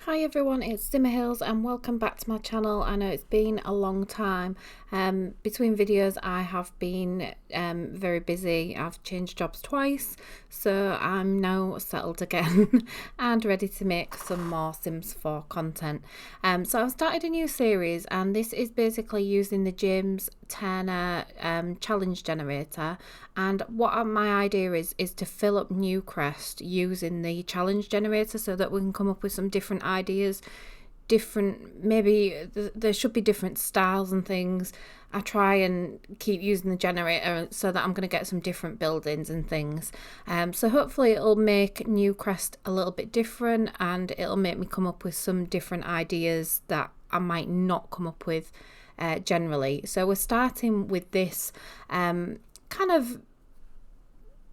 Hi everyone, it's Simmer Hills and welcome back to my channel. I know it's been a long time. Between videos I have been very busy. I've changed jobs twice, so I'm now settled again and ready to make some more Sims 4 content. So I've started a new series, and this is basically using the James Turner challenge generator. And what my idea is to fill up Newcrest using the challenge generator so that we can come up with some different ideas, maybe there should be different styles and things. I try and keep using the generator so that I'm going to get some different buildings and things. So hopefully it'll make Newcrest a little bit different, and it'll make me come up with some different ideas that I might not come up with generally. So we're starting with this kind of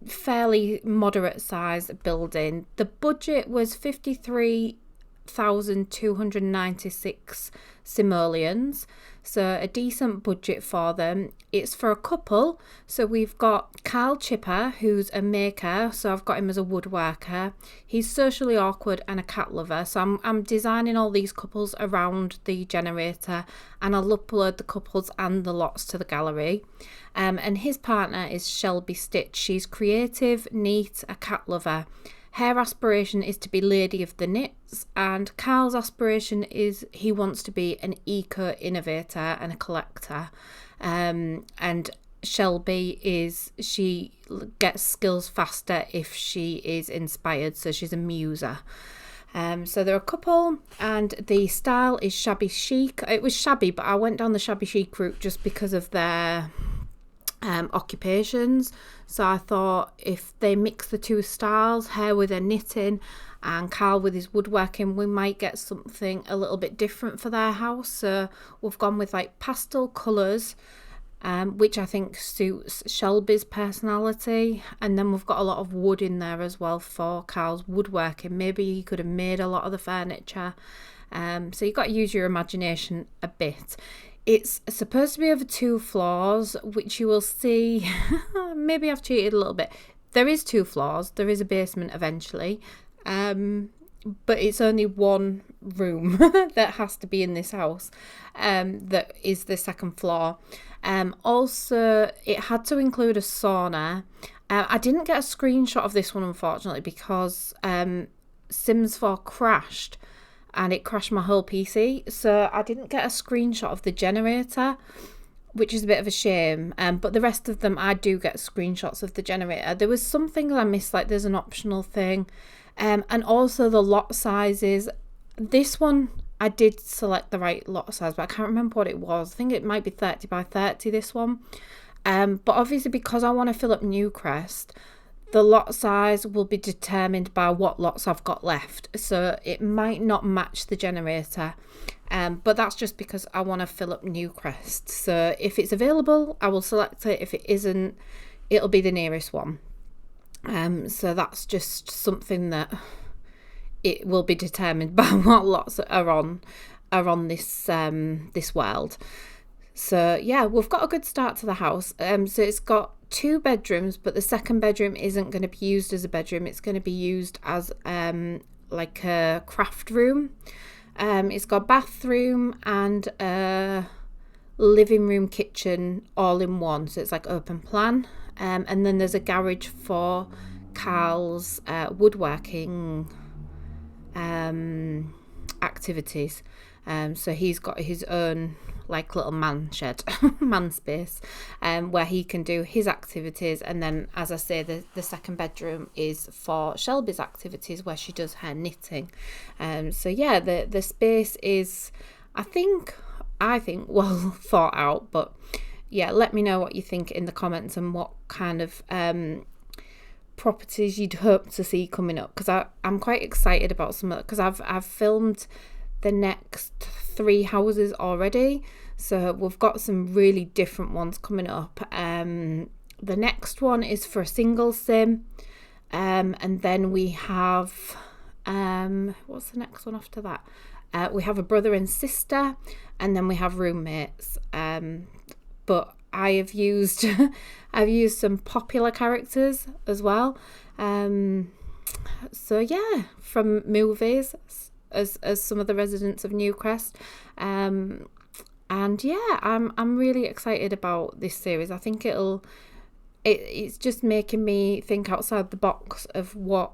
fairly moderate size building. The budget was 53,296 simoleons, so a decent budget for them. It's for a couple, so we've got Carl Chipper, who's a maker, so I've got him as a woodworker. He's socially awkward and a cat lover, so I'm designing all these couples around the generator, and I'll upload the couples and the lots to the gallery. And his partner is Shabby. She's creative, neat, a cat lover. Her aspiration is to be Lady of the Knits, and Carl's aspiration is he wants to be an eco-innovator and a collector. And Shelby she gets skills faster if she is inspired, so she's a muser. So they're a couple, and the style is shabby chic. It was shabby, but I went down the shabby chic route just because of their occupations. So I thought if they mix the two styles, her with her knitting and Carl with his woodworking, we might get something a little bit different for their house. So we've gone with like pastel colours, which I think suits Shelby's personality, and then we've got a lot of wood in there as well for Carl's woodworking. Maybe he could have made a lot of the furniture, so you've got to use your imagination a bit. It's supposed to be over 2 floors, which you will see. Maybe I've cheated a little bit. There is 2 floors. There is a basement eventually. But it's only one room that has to be in this house. That is the 2nd floor. Also, it had to include a sauna. I didn't get a screenshot of this one, unfortunately, because Sims 4 crashed. And it crashed my whole PC, so I didn't get a screenshot of the generator, which is a bit of a shame. But the rest of them, I do get screenshots of the generator. There was some things I missed, like there's an optional thing, and also the lot sizes. This one, I did select the right lot size, but I can't remember what it was. I think it might be 30 by 30, this one. But obviously, because I want to fill up Newcrest, the lot size will be determined by what lots I've got left, so it might not match the generator, but that's just because I want to fill up Newcrest. So if it's available, I will select it. If it isn't, it'll be the nearest one. So that's just something that it will be determined by what lots are on this world. So yeah, we've got a good start to the house. So it's got 2 bedrooms, but the 2nd bedroom isn't going to be used as a bedroom. It's going to be used as like a craft room. It's got a bathroom and a living room, kitchen, all in one. So it's like open plan. And then there's a garage for Carl's woodworking activities. So he's got his own like little man space, where he can do his activities. And then, as I say, the 2nd bedroom is for Shelby's activities, where she does her knitting. So yeah, the space is, I think well thought out. But yeah, let me know what you think in the comments and what kind of properties you'd hope to see coming up, because I'm quite excited about some of it, because I've filmed the next 3 houses already, so we've got some really different ones coming up. The next one is for a single sim, and then we have what's the next one after that? We have a brother and sister, and then we have roommates. But I have used some popular characters as well. So yeah, from movies. as some of the residents of Newcrest. And yeah, I'm really excited about this series. I think it's just making me think outside the box of what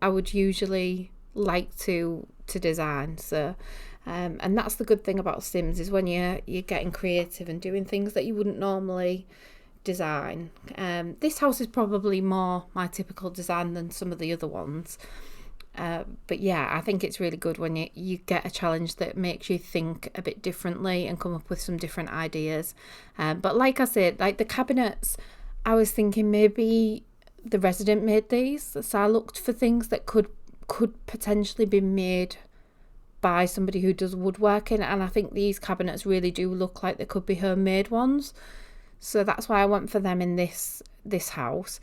I would usually like to design. So and that's the good thing about Sims, is when you're getting creative and doing things that you wouldn't normally design. This house is probably more my typical design than some of the other ones. But yeah, I think it's really good when you get a challenge that makes you think a bit differently and come up with some different ideas. But like I said, like the cabinets, I was thinking maybe the resident made these. So I looked for things that could potentially be made by somebody who does woodworking, and I think these cabinets really do look like they could be homemade ones. So that's why I went for them in this house.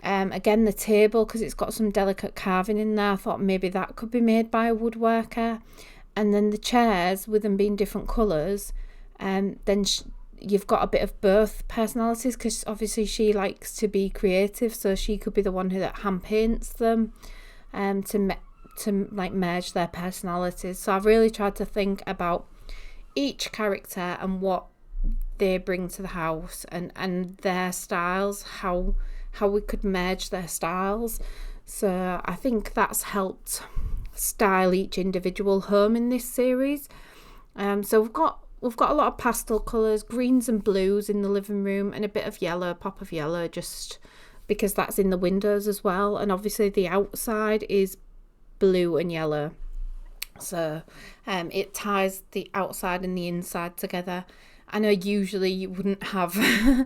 Again, the table, because it's got some delicate carving in there, I thought maybe that could be made by a woodworker. And then the chairs, with them being different colours, then you've got a bit of both personalities, because obviously she likes to be creative, so she could be the one that hand paints them to like merge their personalities. So I've really tried to think about each character and what they bring to the house, and their styles, how we could merge their styles. So I think that's helped style each individual home in this series. So we've got a lot of pastel colours, greens and blues in the living room, and a bit of yellow, pop of yellow, just because that's in the windows as well. And obviously the outside is blue and yellow, so it ties the outside and the inside together. I know usually you wouldn't have a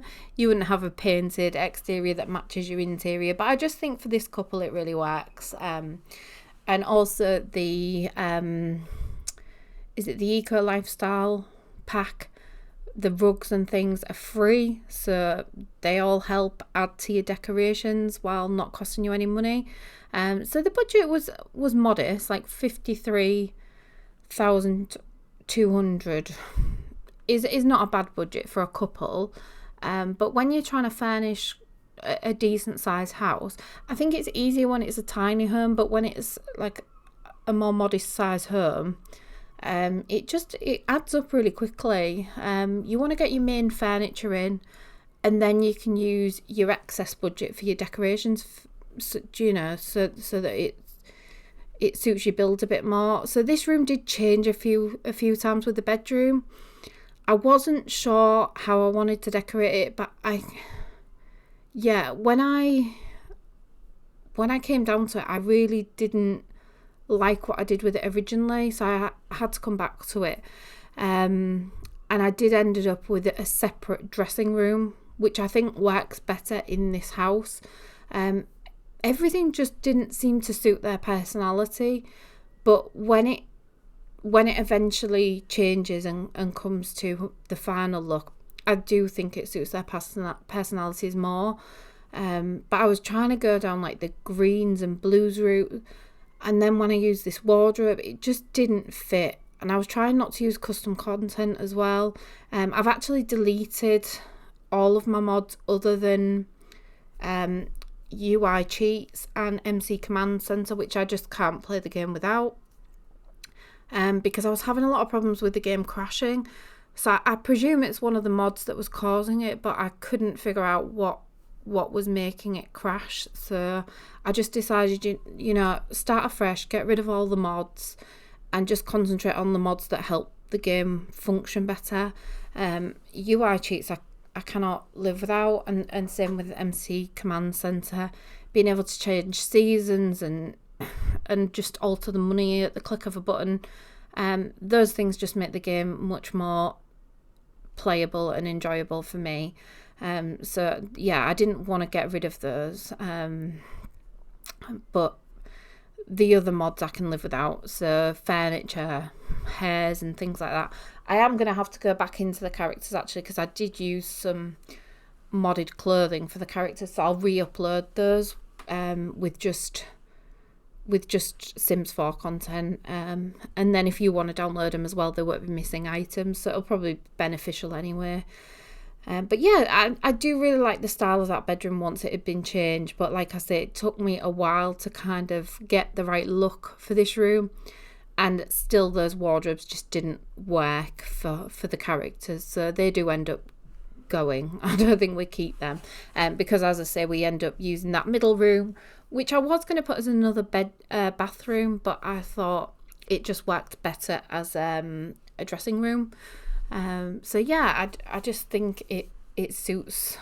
painted exterior that matches your interior, but I just think for this couple it really works. And also the is it the Eco Lifestyle pack? The rugs and things are free, so they all help add to your decorations while not costing you any money. So the budget was modest, like 53,200 is not a bad budget for a couple. But when you're trying to furnish a decent sized house, I think it's easier when it's a tiny home, but when it's like a more modest sized home, it adds up really quickly. You want to get your main furniture in, and then you can use your excess budget for your decorations, so that it suits your build a bit more. So this room did change a few times with the bedroom. I wasn't sure how I wanted to decorate it, but when I came down to it, I really didn't like what I did with it originally, so I had to come back to it. And I did ended up with a separate dressing room, which I think works better in this house. Everything just didn't seem to suit their personality, but when it eventually changes and comes to the final look, I do think it suits their personalities more. But I was trying to go down like the greens and blues route, and then when I used this wardrobe, it just didn't fit. And I was trying not to use custom content as well. I've actually deleted all of my mods other than UI cheats and MC Command Center, which I just can't play the game without. Because I was having a lot of problems with the game crashing. So I presume it's one of the mods that was causing it, but I couldn't figure out what was making it crash. So I just decided, start afresh, get rid of all the mods, and just concentrate on the mods that help the game function better. UI cheats I cannot live without, and same with MC Command Center, being able to change seasons and just alter the money at the click of a button. Those things just make the game much more playable and enjoyable for me. So yeah, I didn't want to get rid of those. But the other mods I can live without. So furniture, hairs and things like that. I am going to have to go back into the characters actually, because I did use some modded clothing for the characters. So I'll re-upload those with just Sims 4 content, and then if you want to download them as well, they won't be missing items, so it'll probably be beneficial anyway. But yeah, I do really like the style of that bedroom once it had been changed, but like I say, it took me a while to kind of get the right look for this room. and still those wardrobes just didn't work for the characters, so they do end up going. I don't think we keep them, because as I say, we end up using that middle room, which I was going to put as another bathroom, but I thought it just worked better as a dressing room. So yeah, I just think it suits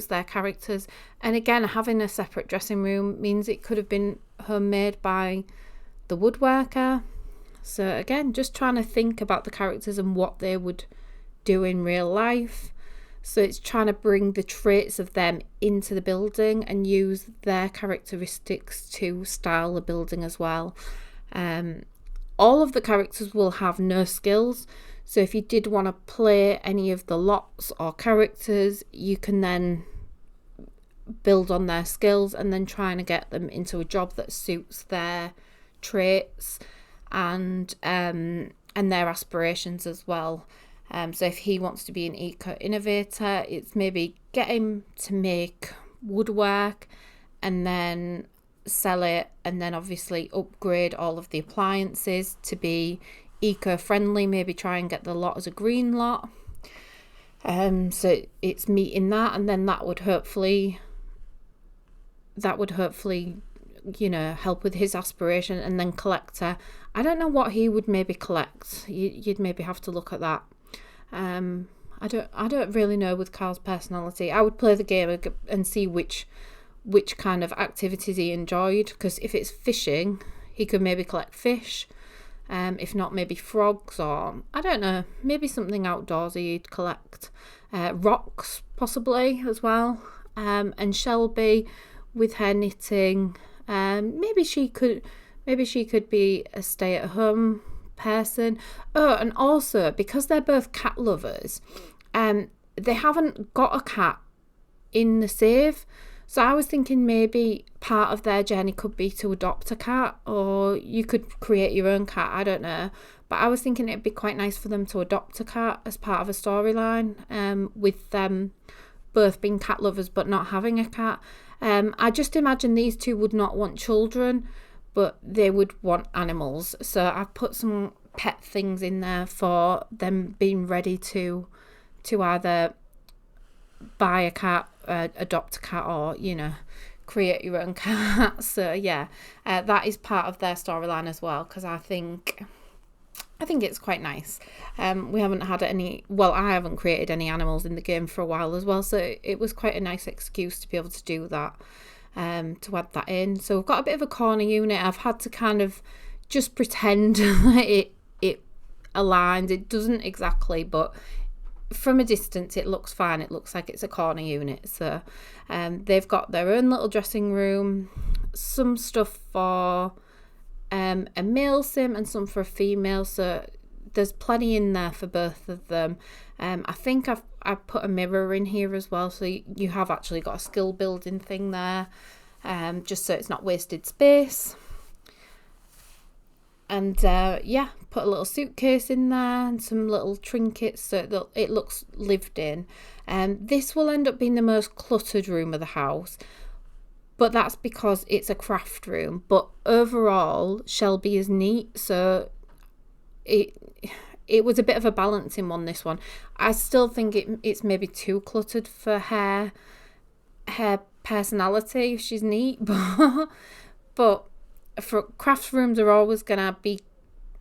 their characters. And again, having a separate dressing room means it could have been homemade by the woodworker. So again, just trying to think about the characters and what they would do in real life. So it's trying to bring the traits of them into the building and use their characteristics to style the building as well. All of the characters will have no skills. So if you did want to play any of the lots or characters, you can then build on their skills and then trying to get them into a job that suits their traits and their aspirations as well. So if he wants to be an eco-innovator, it's maybe get him to make woodwork and then sell it, and then obviously upgrade all of the appliances to be eco-friendly, maybe try and get the lot as a green lot. So it's meeting that, and then that would hopefully help with his aspiration. And then collector, I don't know what he would maybe collect. You'd maybe have to look at that. I don't really know with Carl's personality. I would play the game and see which kind of activities he enjoyed, because if it's fishing, he could maybe collect fish. If not, maybe frogs, or I don't know, maybe something outdoorsy he'd collect. Rocks possibly as well. And Shelby with her knitting, maybe she could be a stay-at-home person. Oh, and also because they're both cat lovers, they haven't got a cat in the save. So I was thinking maybe part of their journey could be to adopt a cat, or you could create your own cat, I don't know. But I was thinking it'd be quite nice for them to adopt a cat as part of a storyline, with them both being cat lovers but not having a cat. I just imagine these two would not want children, but they would want animals. So I've put some pet things in there for them being ready to either buy a cat, adopt a cat, or create your own cat. So yeah, that is part of their storyline as well, because I think it's quite nice. We haven't had I haven't created any animals in the game for a while as well, so it was quite a nice excuse to be able to do that, to add that in. So we've got a bit of a corner unit. I've had to kind of just pretend that it aligns. It doesn't exactly, but from a distance it looks fine. It looks like it's a corner unit. So they've got their own little dressing room, some stuff for a male sim and some for a female, so there's plenty in there for both of them. I think I've put a mirror in here as well, so you have actually got a skill building thing there, just so it's not wasted space. And put a little suitcase in there and some little trinkets so that it looks lived in. This will end up being the most cluttered room of the house, but that's because it's a craft room. But overall, Shelby is neat, so it was a bit of a balancing one, this one. I still think it's maybe too cluttered for her personality. She's neat, but for craft rooms are always going to be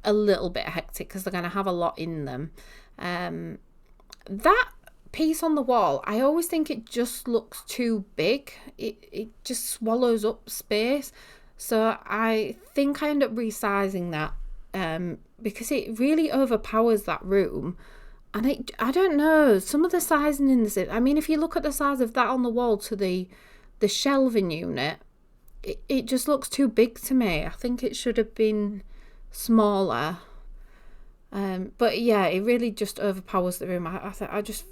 a little bit hectic because they're going to have a lot in them. That piece on the wall, I always think it just looks too big. It just swallows up space. So I think I end up resizing that, because it really overpowers that room. And I don't know, some of the sizing in this, I mean, if you look at the size of that on the wall to the shelving unit, it just looks too big to me. I think it should have been smaller. But yeah, it really just overpowers the room. I just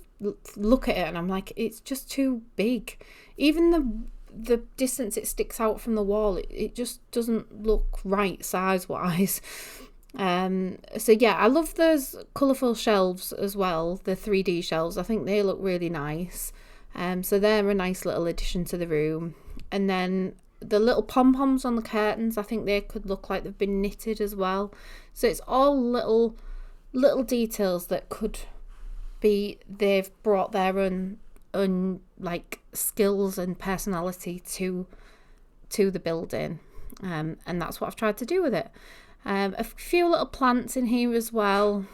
look at it and I'm like, it's just too big. Even the distance it sticks out from the wall, it just doesn't look right size-wise. So yeah, I love those colourful shelves as well, the 3D shelves. I think they look really nice. So they're a nice little addition to the room. And then the little pom-poms on the curtains, I think they could look like they've been knitted as well. So it's all little details that could be they've brought their own like skills and personality to the building, and that's what I've tried to do with it. A few little plants in here as well,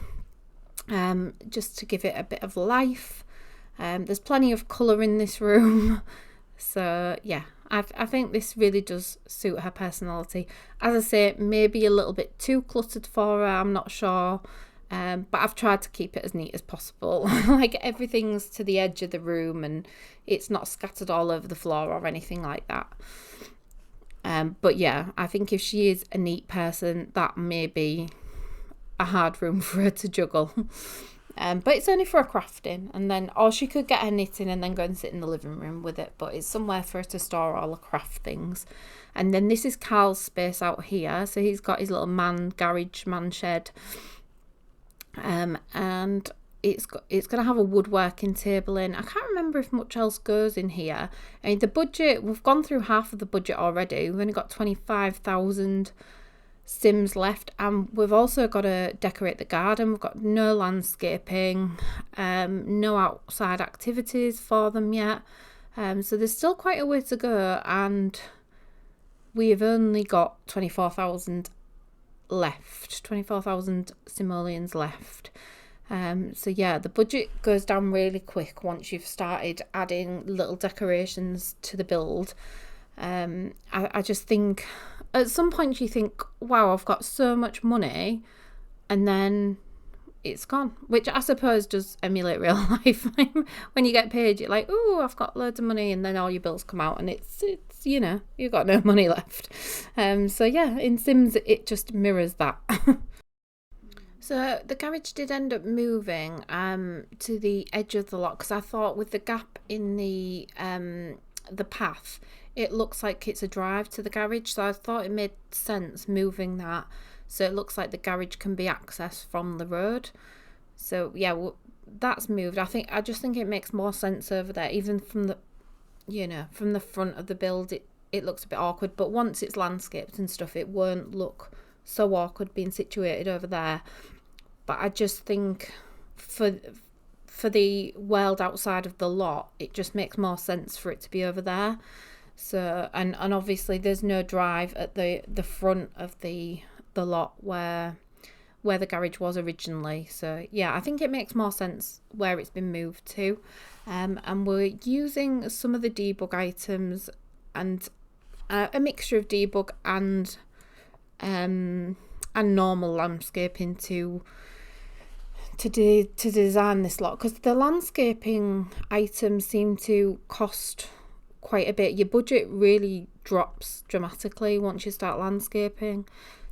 just to give it a bit of life. There's plenty of colour in this room, so yeah, I think this really does suit her personality. As I say, maybe a little bit too cluttered for her, I'm not sure. But I've tried to keep it as neat as possible. Like everything's to the edge of the room and it's not scattered all over the floor or anything like that. But yeah, I think if she is a neat person, that may be a hard room for her to juggle. But it's only for a crafting, and then, or she could get her knitting and then go and sit in the living room with it, but it's somewhere for her to store all the craft things. And then this is Carl's space out here, so he's got his little man shed, and it's going to have a woodworking table in. I can't remember if much else goes in here. I mean, the budget, we've gone through half of the budget already. We've only got 25,000 Sims left, and we've also got to decorate the garden. We've got no landscaping, no outside activities for them yet, so there's still quite a way to go, and we have only got 24,000 left, 24,000 simoleons left. So yeah, the budget goes down really quick once you've started adding little decorations to the build. I just think at some point you think, wow, I've got so much money, and then it's gone, which I suppose does emulate real life. When you get paid, you're like, oh, I've got loads of money, and then all your bills come out and it's you know, you've got no money left. So yeah, in Sims it just mirrors that. So the garage did end up moving to the edge of the lot, because I thought with the gap in the path, it looks like it's a drive to the garage, so I thought it made sense moving that so it looks like the garage can be accessed from the road. So yeah, that's moved. I just think it makes more sense over there, even from the, you know, from the front of the build. It looks a bit awkward, but once it's landscaped and stuff, it won't look so awkward being situated over there. But I just think for the world outside of the lot, it just makes more sense for it to be over there. So and obviously there's no drive at the front of the lot where the garage was originally. So yeah, I think it makes more sense where it's been moved to. And we're using some of the debug items and a mixture of debug and normal landscaping to design this lot, because the landscaping items seem to cost quite a bit. Your budget really drops dramatically once you start landscaping,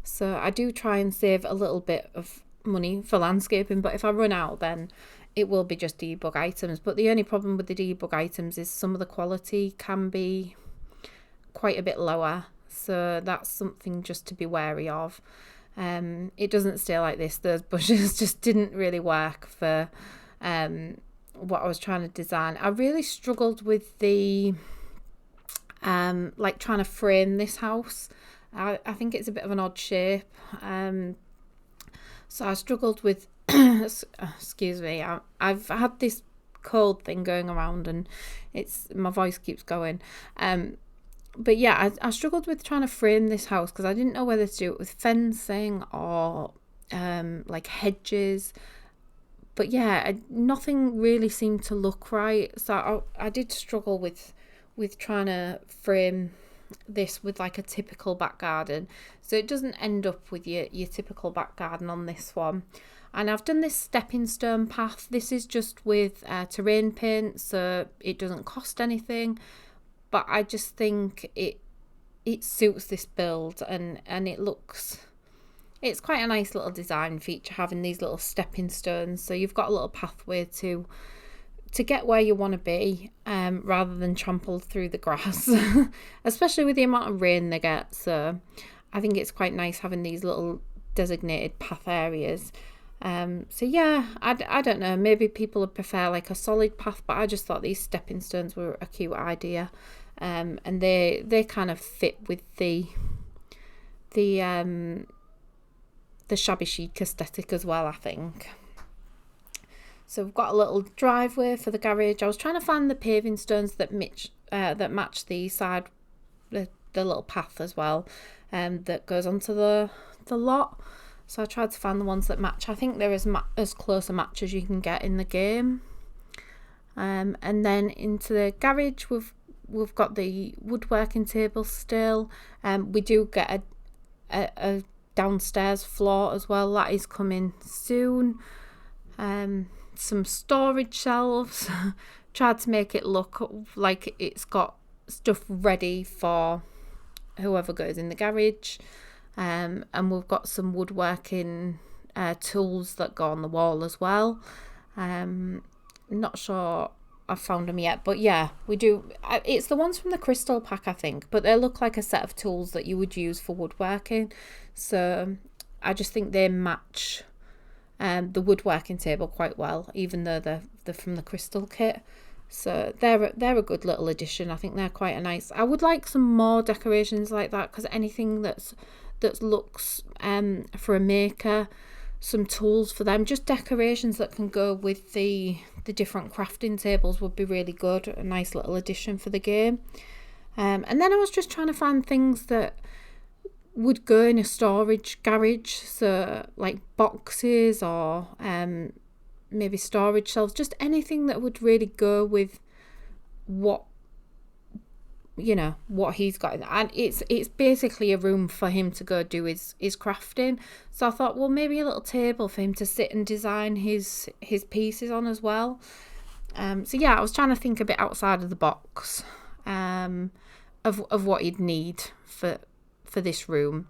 so I do try and save a little bit of money for landscaping, but if I run out, then it will be just debug items. But the only problem with the debug items is some of the quality can be quite a bit lower, so that's something just to be wary of. It doesn't stay like this. Those bushes just didn't really work for what I was trying to design. I really struggled with the like trying to frame this house. I think it's a bit of an odd shape, so I struggled with excuse me, I've had this cold thing going around and my voice keeps going. But yeah, I struggled with trying to frame this house because I didn't know whether to do it with fencing or like hedges. But yeah, nothing really seemed to look right. So I did struggle with trying to frame this with like a typical back garden. So it doesn't end up with your typical back garden on this one. And I've done this stepping stone path. This is just with terrain paint, so it doesn't cost anything. But I just think it suits this build, and it's quite a nice little design feature, having these little stepping stones. So you've got a little pathway to get where you want to be, rather than trample through the grass, especially with the amount of rain they get. So I think it's quite nice having these little designated path areas. So yeah, I don't know, maybe people would prefer like a solid path, but I just thought these stepping stones were a cute idea. and they kind of fit with the shabby chic aesthetic as well, I think. So we've got a little driveway for the garage. I was trying to find the paving stones that match the side, the little path as well, that goes onto the lot. So I tried to find the ones that match. I think they're as close a match as you can get in the game. And then into the garage, we've got the woodworking table still. We do get a downstairs floor as well. That is coming soon. Some storage shelves. Tried to make it look like it's got stuff ready for whoever goes in the garage. And we've got some woodworking tools that go on the wall as well. Not sure I've found them yet, but yeah, we do. It's the ones from the crystal pack, I think, but they look like a set of tools that you would use for woodworking. So I just think they match the woodworking table quite well, even though they're from the crystal kit. So they're a good little addition. I think they're quite a nice. I would like some more decorations like that, because anything that looks for a maker, some tools for them, just decorations that can go with the different crafting tables would be really good. A nice little addition for the game. And then I was just trying to find things that would go in a storage garage, so like boxes or maybe storage shelves, just anything that would really go with what he's got. And it's basically a room for him to go do his crafting. So I thought, well, maybe a little table for him to sit and design his pieces on as well. So yeah, I was trying to think a bit outside of the box of what he'd need for this room.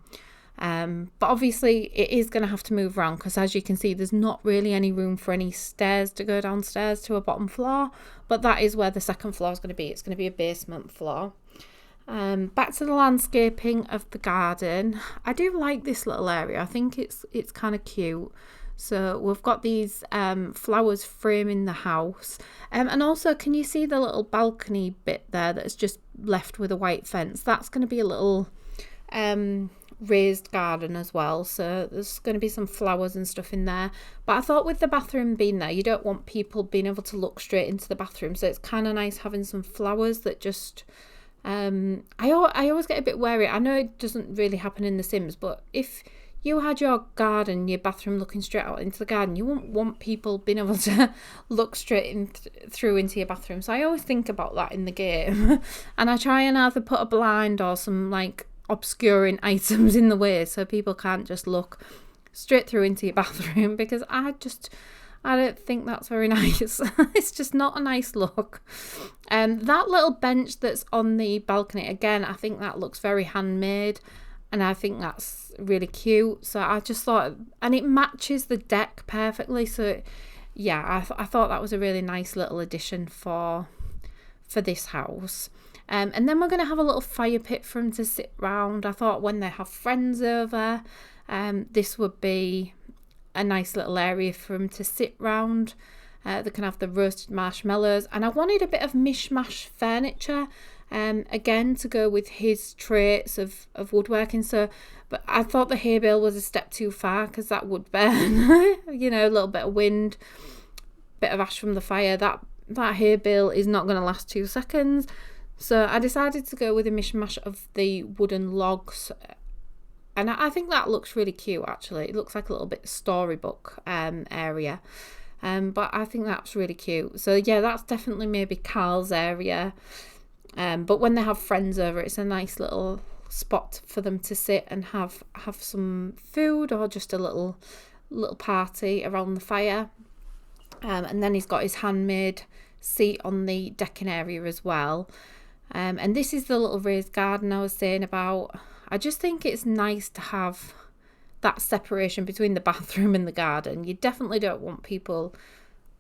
But obviously it is going to have to move around, because as you can see, there's not really any room for any stairs to go downstairs to a bottom floor, but that is where the second floor is going to be. It's going to be a basement floor. Back to the landscaping of the garden. I do like this little area. I think it's kind of cute. So we've got these flowers framing the house, and also, can you see the little balcony bit there that's just left with a white fence? That's going to be a little raised garden as well, so there's going to be some flowers and stuff in there. But I thought with the bathroom being there, you don't want people being able to look straight into the bathroom, so it's kind of nice having some flowers that just I always get a bit wary. I know it doesn't really happen in The Sims, but if you had your garden, your bathroom looking straight out into the garden, you wouldn't want people being able to look straight through into your bathroom. So I always think about that in the game. And I try and either put a blind or some like obscuring items in the way, so people can't just look straight through into your bathroom, because I don't think that's very nice. It's just not a nice look. That little bench that's on the balcony, again, I think that looks very handmade, and I think that's really cute. So I just thought, and it matches the deck perfectly. So yeah, I thought that was a really nice little addition for this house. And then we're going to have a little fire pit for them to sit round. I thought when they have friends over, this would be a nice little area for them to sit round. They can have the roasted marshmallows. And I wanted a bit of mishmash furniture, again, to go with his traits of woodworking. But I thought the hay bale was a step too far, because that would burn. A little bit of wind, bit of ash from the fire. That hay bale is not going to last 2 seconds. So I decided to go with a mishmash of the wooden logs, and I think that looks really cute, actually. It looks like a little bit storybook area, but I think that's really cute. So yeah, that's definitely maybe Carl's area, but when they have friends over, it's a nice little spot for them to sit and have some food, or just a little party around the fire. And then he's got his handmade seat on the decking area as well. And this is the little raised garden I was saying about. I just think it's nice to have that separation between the bathroom and the garden. You definitely don't want people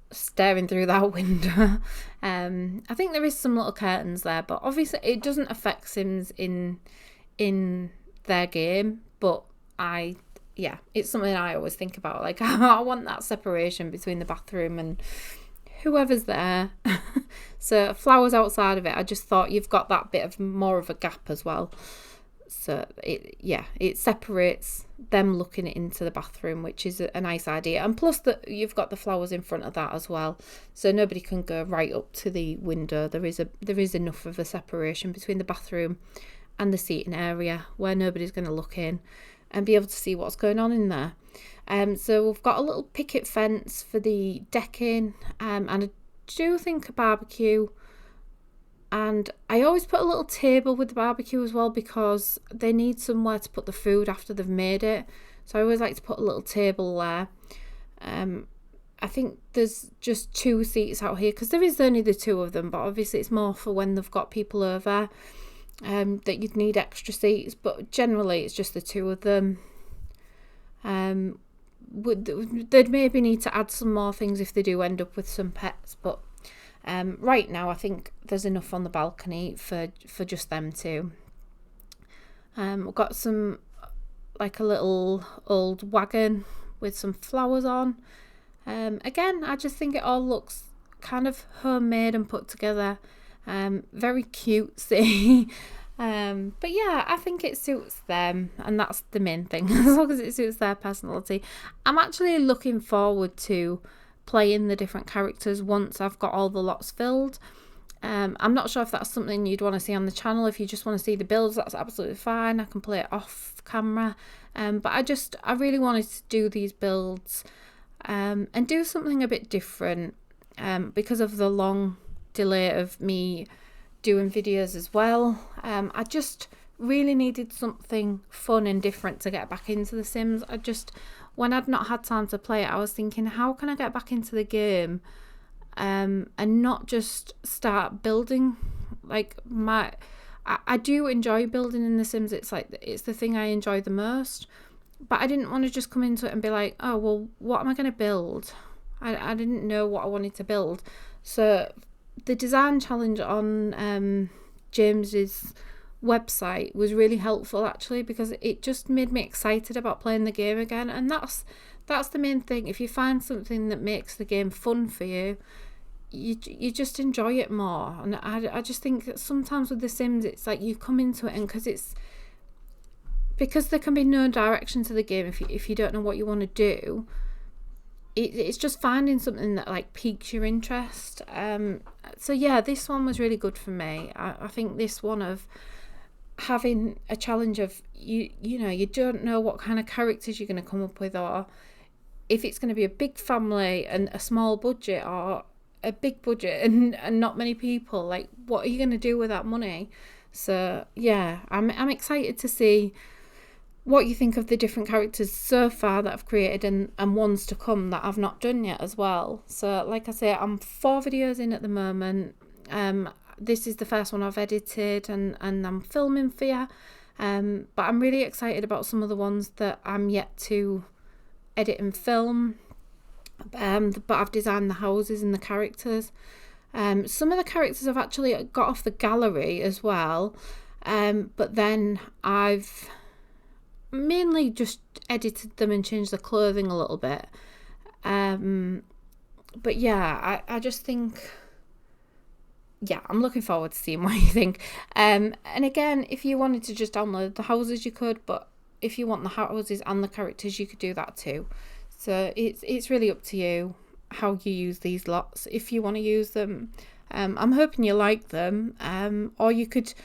staring through that window. I think there is some little curtains there, but obviously it doesn't affect Sims in their game. But it's something I always think about. Like, I want that separation between the bathroom and whoever's there. So flowers outside of it, I just thought you've got that bit of more of a gap as well. So it separates them looking into the bathroom, which is a nice idea. And plus that you've got the flowers in front of that as well, so nobody can go right up to the window. There is enough of a separation between the bathroom and the seating area where nobody's going to look in and be able to see what's going on in there. So we've got a little picket fence for the decking, and I do think a barbecue. And I always put a little table with the barbecue as well, because they need somewhere to put the food after they've made it. So I always like to put a little table there. I think there's just 2 seats out here because there is only the 2 of them, but obviously it's more for when they've got people over that you'd need extra seats, but generally it's just the 2 of them. They'd maybe need to add some more things if they do end up with some pets, but right now I think there's enough on the balcony for just them 2. We've got some, like a little old wagon with some flowers on. Again, I just think it all looks kind of homemade and put together, very cutesy. But yeah, I think it suits them, and that's the main thing. As long as it suits their personality. I'm actually looking forward to playing the different characters once I've got all the lots filled. I'm not sure if that's something you'd want to see on the channel. If you just want to see the builds, that's absolutely fine. I can play it off camera. But I really wanted to do these builds and do something a bit different, because of the long delay of me doing videos as well. I just really needed something fun and different to get back into The Sims. When I'd not had time to play it, I was thinking, how can I get back into the game and not just start building? I do enjoy building in The Sims. It's the thing I enjoy the most. But I didn't want to just come into it and be like, oh, well, what am I going to build? I didn't know what I wanted to build. So the design challenge on James's website was really helpful, actually, because it just made me excited about playing the game again. And that's the main thing. If you find something that makes the game fun for you, you just enjoy it more. And I just think that sometimes with The Sims, it's like you come into it, and because there can be no direction to the game if you don't know what you want to do, it's just finding something that like piques your interest. So yeah, this one was really good for me. I think this one of having a challenge of you don't know what kind of characters you're going to come up with, or if it's going to be a big family and a small budget, or a big budget and not many people. Like, what are you going to do with that money? So yeah, I'm excited to see what you think of the different characters so far that I've created, and ones to come that I've not done yet as well. So like I say, I'm 4 videos in at the moment. This is the first one I've edited and I'm filming for you. But I'm really excited about some of the ones that I'm yet to edit and film. But I've designed the houses and the characters. Some of the characters I've actually got off the gallery as well. But then I've mainly just edited them and changed the clothing a little bit. But yeah, I just think, yeah, I'm looking forward to seeing what you think. And again, if you wanted to just download the houses, you could, but if you want the houses and the characters, you could do that too. So it's really up to you how you use these lots, if you want to use them. I'm hoping you like them, or you could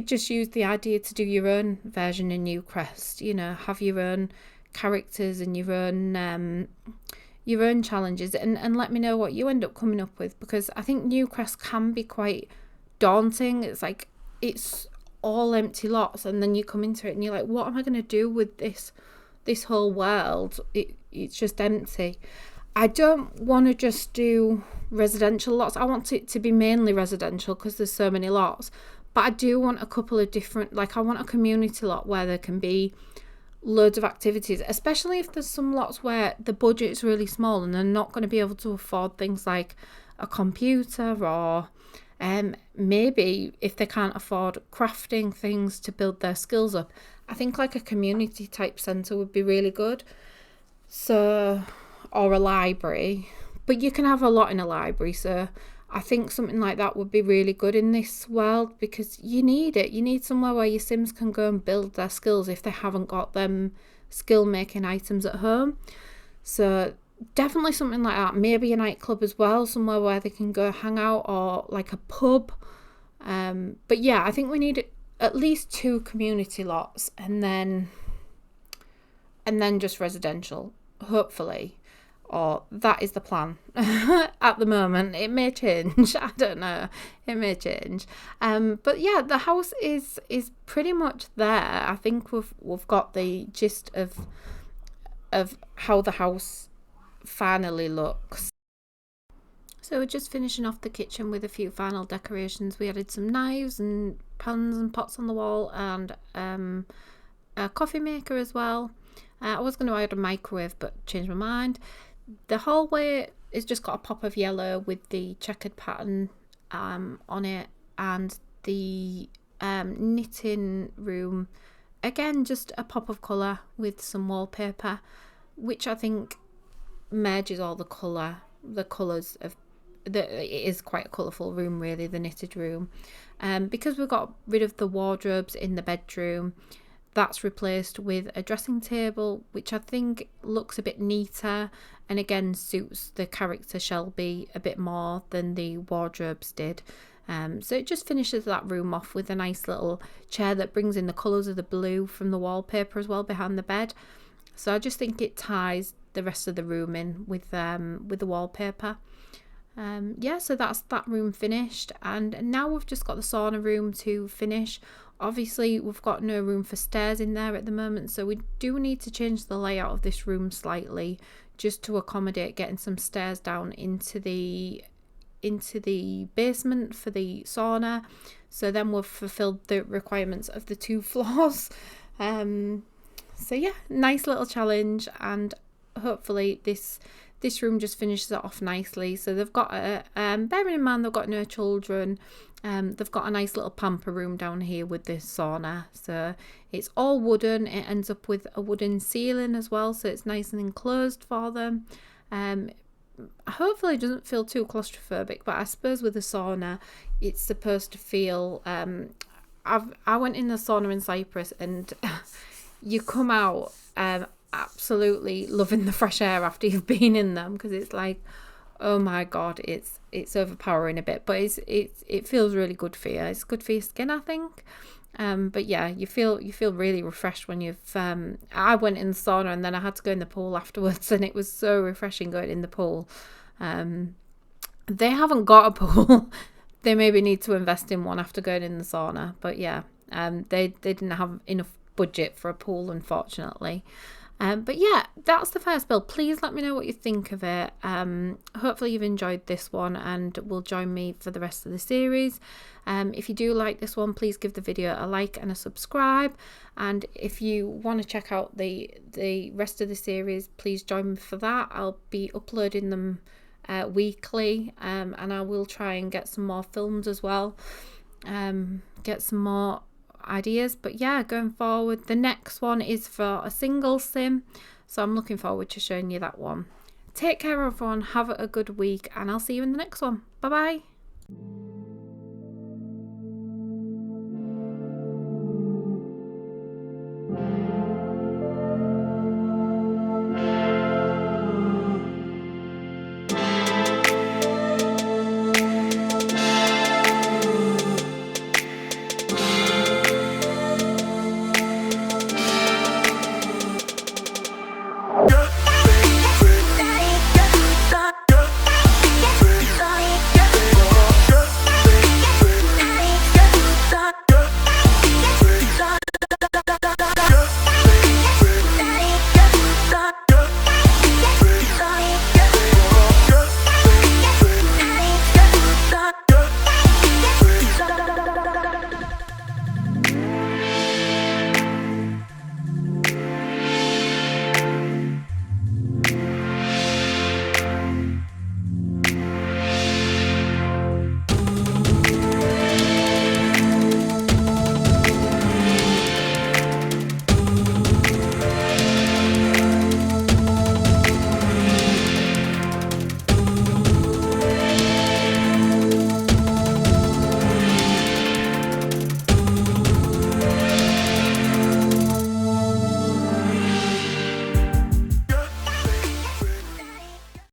just use the idea to do your own version in Newcrest, have your own characters and your own challenges, and let me know what you end up coming up with, because I think Newcrest can be quite daunting. It's like, it's all empty lots, and then you come into it and you're like, what am I going to do with this whole world? It's just empty. I don't want to just do residential lots. I want it to be mainly residential because there's so many lots. But I do want a couple of different, I want a community lot where there can be loads of activities, especially if there's some lots where the budget is really small and they're not going to be able to afford things like a computer, or maybe if they can't afford crafting things to build their skills up. I think like a community type centre would be really good. So, or a library. but you can have a lot in a library, so I think something like that would be really good in this world, because you need it. You need somewhere where your Sims can go and build their skills if they haven't got them skill making items at home. So definitely something like that. Maybe a nightclub as well, somewhere where they can go hang out, or like a pub. But yeah, I think we need at least 2 community lots, and then just residential, hopefully. Or that is the plan at the moment. It may change. I don't know. It may change. But yeah, the house is pretty much there. I think we've got the gist of how the house finally looks. So we're just finishing off the kitchen with a few final decorations. We added some knives and pans and pots on the wall, and a coffee maker as well. I was going to add a microwave, but changed my mind. The hallway has just got a pop of yellow with the checkered pattern on it, and the knitting room, again, just a pop of colour with some wallpaper, which I think merges all the colours of it is quite a colourful room, really, the knitted room. Because we've got rid of the wardrobes in the bedroom, that's replaced with a dressing table, which I think looks a bit neater and again suits the character Shelby a bit more than the wardrobes did. So it just finishes that room off with a nice little chair that brings in the colours of the blue from the wallpaper as well behind the bed. So I just think it ties the rest of the room in with the wallpaper. Yeah, so that's that room finished, and now we've just got the sauna room to finish. Obviously we've got no room for stairs in there at the moment, so we do need to change the layout of this room slightly just to accommodate getting some stairs down into the basement for the sauna. So then we've fulfilled the requirements of the 2 floors. So yeah, nice little challenge, and hopefully this room just finishes it off nicely. So they've got bearing in mind they've got no children, they've got a nice little pamper room down here with this sauna. So it's all wooden. It ends up with a wooden ceiling as well, so it's nice and enclosed for them. Hopefully it doesn't feel too claustrophobic, but I suppose with the sauna it's supposed to feel I went in the sauna in Cyprus, and you come out absolutely loving the fresh air after you've been in them, because it's like, oh my god, it's overpowering a bit, but it feels really good for you. It's good for your skin, I think. But yeah, you feel really refreshed when you've I went in the sauna and then I had to go in the pool afterwards, and it was so refreshing going in the pool. They haven't got a pool. They maybe need to invest in one after going in the sauna, but yeah, they didn't have enough budget for a pool, unfortunately. But yeah, that's the first build. Please let me know what you think of it. Hopefully you've enjoyed this one and will join me for the rest of the series. If you do like this one, please give the video a like and a subscribe. And if you want to check out the rest of the series, please join me for that. I'll be uploading them weekly, and I will try and get some more films as well. Get some more ideas. But yeah, going forward, the next one is for a single sim, so I'm looking forward to showing you that one. Take care everyone, have a good week, and I'll see you in the next one. Bye bye.